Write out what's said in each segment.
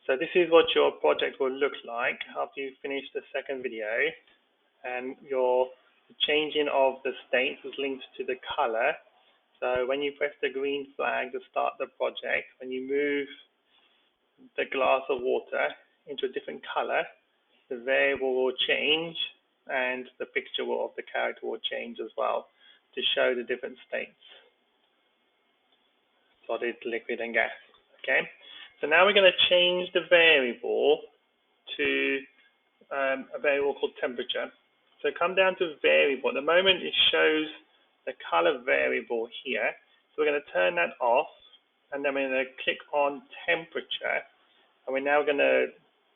So this is what your project will look like after you finish the second video, and your changing of the states is linked to the color. So when you press the green flag to start the project, when you move the glass of water into a different color, the variable will change and the picture of the character will change as well to show the different states: solid, liquid, and gas. Okay, so now we're going to change the variable to a variable called temperature. So come down to variable. At the moment it shows the color variable here. So we're going to turn that off, and then we're going to click on temperature, and we're now going to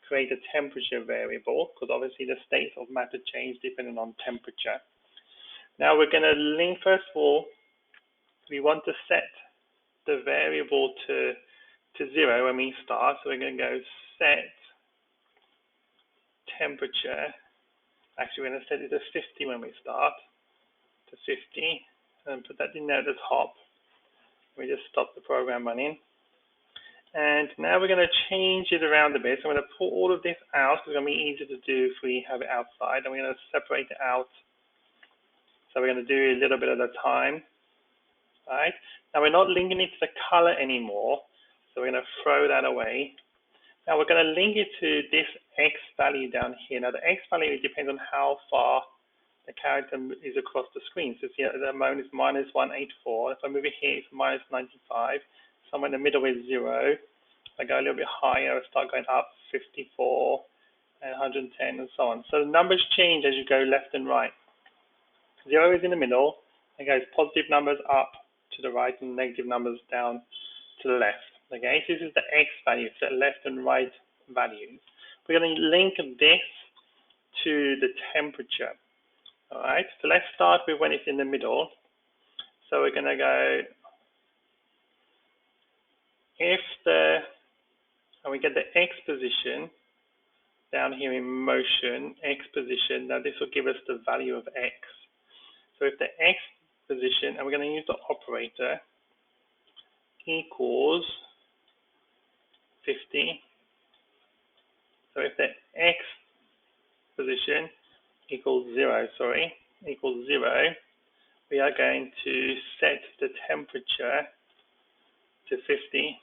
create a temperature variable, because obviously the states of matter change depending on temperature. Now we're going to link, first of all, we want to set the variable to 0 when we start. So we're going to go set temperature. Actually, we're going to set it to 50 when we start, to 50, and put that in there as hop. We just stop the program running. And now we're going to change it around a bit. So I'm going to pull all of this out, because it's going to be easier to do if we have it outside. And we're going to separate it out. So we're going to do a little bit at a time. Right? Now we're not linking it to the color anymore. So we're going to throw that away. Now we're going to link it to this X value down here. Now the X value depends on how far the character is across the screen. So see, at the moment it's -184. If I move it here, it's -95. Somewhere in the middle is 0. If I go a little bit higher, I start going up, 54 and 110 and so on. So the numbers change as you go left and right. 0 is in the middle, and goes positive numbers up to the right and negative numbers down to the left. Okay, so this is the X value, so left and right values. We're going to link this to the temperature. All right, so let's start with when it's in the middle. So we're going to go, and we get the X position down here in motion, X position. Now this will give us the value of X. So if the X position, and we're going to use the operator, equals 50. So if the X position equals 0, we are going to set the temperature to 50.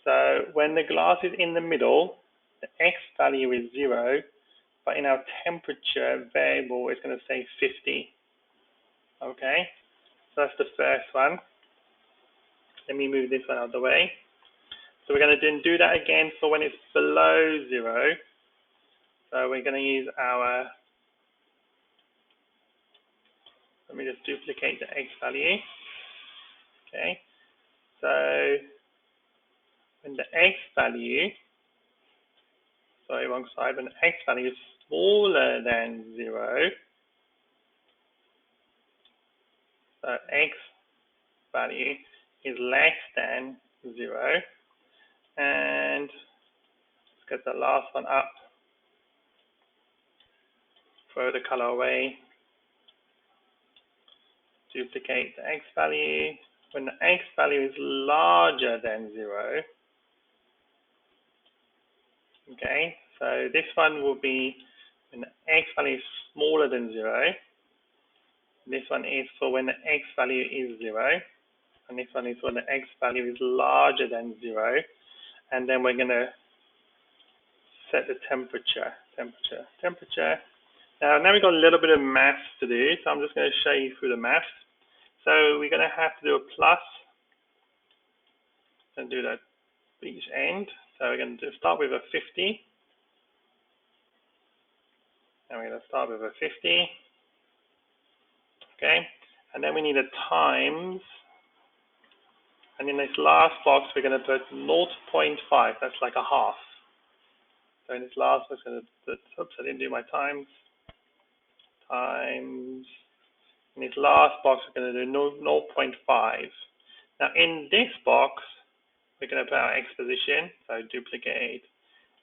So when the glass is in the middle, the X value is 0, but in our temperature variable, it's going to say 50. Okay, so that's the first one. Let me move this one out of the way. So we're going to do that again for when it's below 0. So we're going to use our, let me just duplicate the X value. Okay, so when the X value, sorry, wrong side, when the X value is smaller than 0, so X value is less than 0, and let's get the last one up, throw the color away, duplicate the X value. When the X value is larger than 0, okay, so this one will be when the X value is smaller than 0. This one is for when the X value is 0. And this one is when the X value is larger than 0. And then we're going to set the temperature. Now we've got a little bit of math to do, so I'm just going to show you through the math. So we're going to have to do a plus and do that for each end. So we're going to start with a 50. And we're going to start with a 50. Okay, and then we need a times. And in this last box, we're going to put 0.5. That's like a half. So in this last box, I'm going to put, oops, I didn't do my times. Times. In this last box, we're going to do 0.5. Now in this box, we're going to put our X position. So duplicate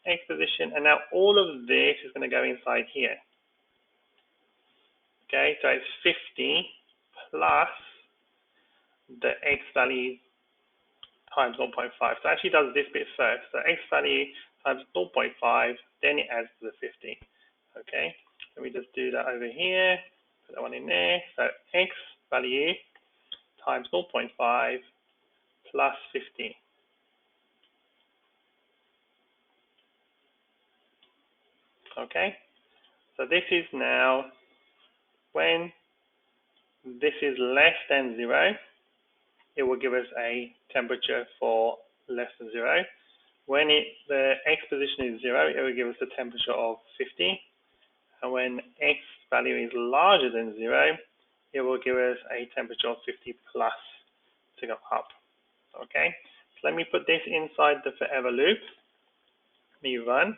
X position. And now all of this is going to go inside here. Okay, so it's 50 plus the X value times 0.5. So it actually does this bit first. So x value times 0.5, then it adds to the 50. Okay, let me just do that over here. Put that one in there. So x value times 0.5 plus 50. Okay, so this is now when this is less than 0, it will give us a temperature for less than 0. When the x position is 0, it will give us a temperature of 50. And when x value is larger than 0, it will give us a temperature of 50 plus to go up. Okay, so let me put this inside the forever loop. Let me run.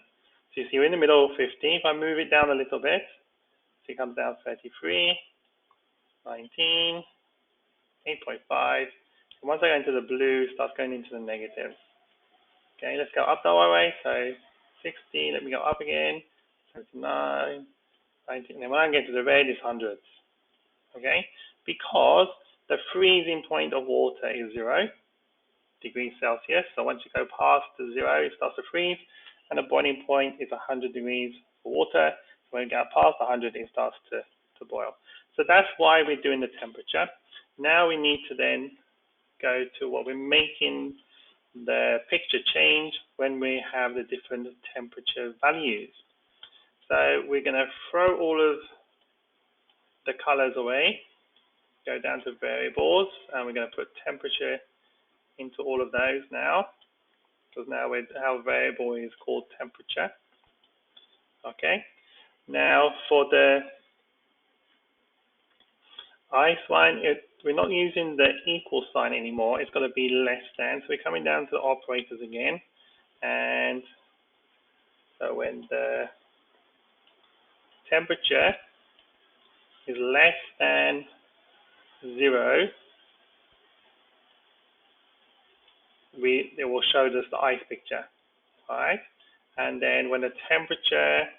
So you see we're in the middle of 50. If I move it down a little bit, so it comes down 33, 19, 8.5. And once I go into the blue, it starts going into the negative. Okay, let's go up the other way. So 60, let me go up again. 79, 19. And then when I get to the red, it's hundreds. Okay, because the freezing point of water is 0 degrees Celsius. So once you go past the 0, it starts to freeze. And the boiling point is 100 degrees for water. So when you get past 100, it starts to boil. So that's why we're doing the temperature. Now we need to then go to what we're making the picture change when we have the different temperature values. So we're going to throw all of the colors away, go down to variables, and we're going to put temperature into all of those now, because now our variable is called temperature. Okay, now for the ice one, we're not using the equal sign anymore. It's got to be less than. So we're coming down to the operators again. And so when the temperature is less than 0, it will show us the ice picture. All right. And then when the temperature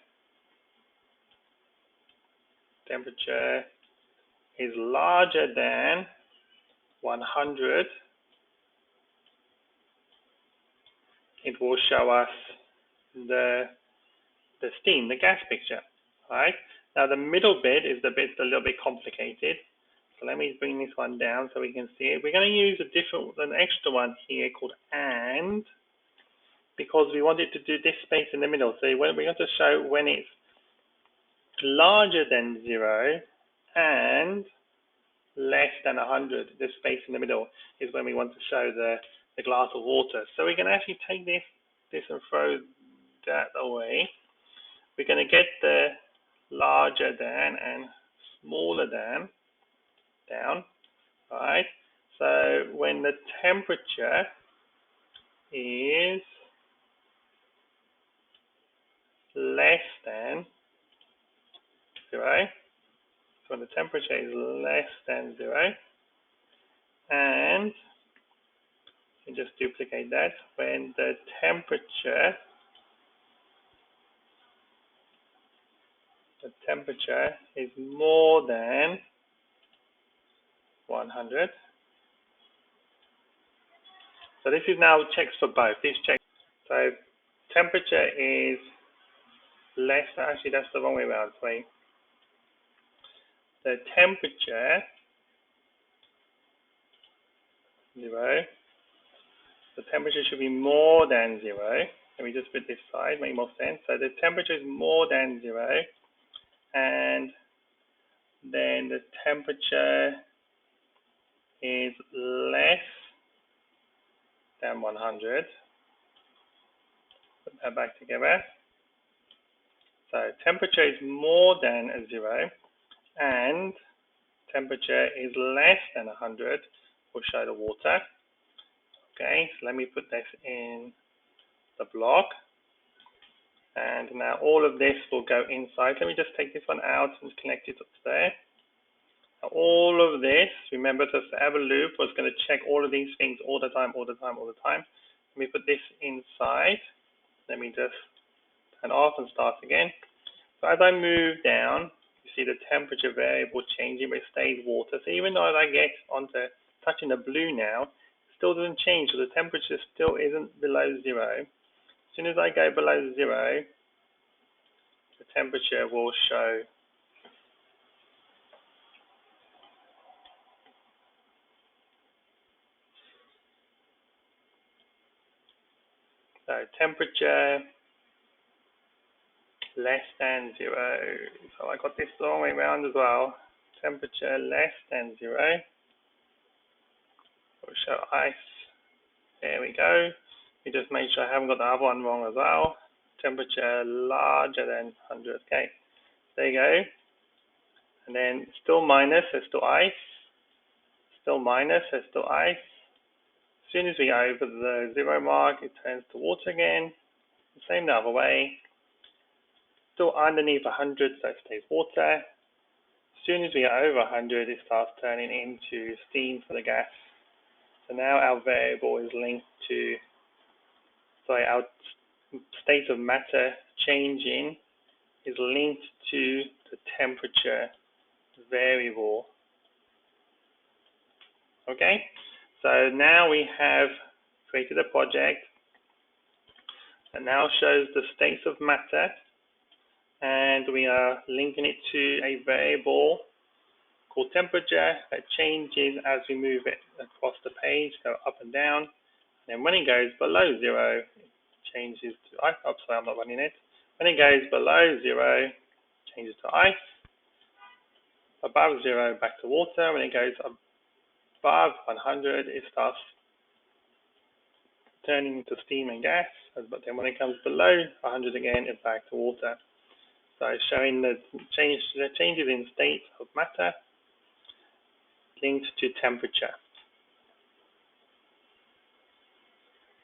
is larger than 100, it will show us the steam, the gas picture. All right. Now the middle bit is a little bit complicated. So let me bring this one down so we can see it. We're going to use an extra one here called AND, because we want it to do this space in the middle. So we're going to show when it's larger than 0 and less than 100. This space in the middle is when we want to show the glass of water. So we can actually take this and throw that away. We're going to get the larger than and smaller than down. All right. So when the temperature is less than 0, so when the temperature is less than 0, and you just duplicate that, when the temperature is more than 100. So this is now checks for both. This checks. So temperature is less. Actually, that's the wrong way around. Wait. The temperature 0. The temperature should be more than 0. Let me just put this side, make more sense. So the temperature is more than 0, and then the temperature is less than 100. Put that back together. So temperature is more than 0, and temperature is less than 100. We'll show the water. Okay, so let me put this in the block. And now all of this will go inside. Let me just take this one out and connect it up to there. Now all of this, remember, the forever loop was going to check all of these things all the time. Let me put this inside. Let me just turn off and start again. So as I move down, you see the temperature variable changing, but it stays water. So even though as I get onto touching the blue now, still doesn't change, so the temperature still isn't below 0. As soon as I go below 0, the temperature will show. So temperature less than 0. So I got this the wrong way around as well. Temperature less than 0 will show ice. There we go. You just make sure I haven't got the other one wrong as well. Temperature larger than 100. Okay, there you go. And then still minus, there's still ice. Still minus, there's still ice. As soon as we go over the 0 mark, it turns to water again. Same the other way. Still underneath 100, so it stays water. As soon as we get over 100, it starts turning into steam for the gas. So now our variable is linked to, our state of matter changing is linked to the temperature variable. Okay, so now we have created a project that now shows the state of matter, and we are linking it to a variable called temperature that changes as we move it across the page, go up and down. And then when it goes below 0, it changes to ice. Oh, sorry, I'm not running it. When it goes below 0, it changes to ice. Above 0, back to water. When it goes above 100, it starts turning into steam and gas. But then when it comes below 100 again, it's back to water. So it's showing the changes in state of matter linked to temperature.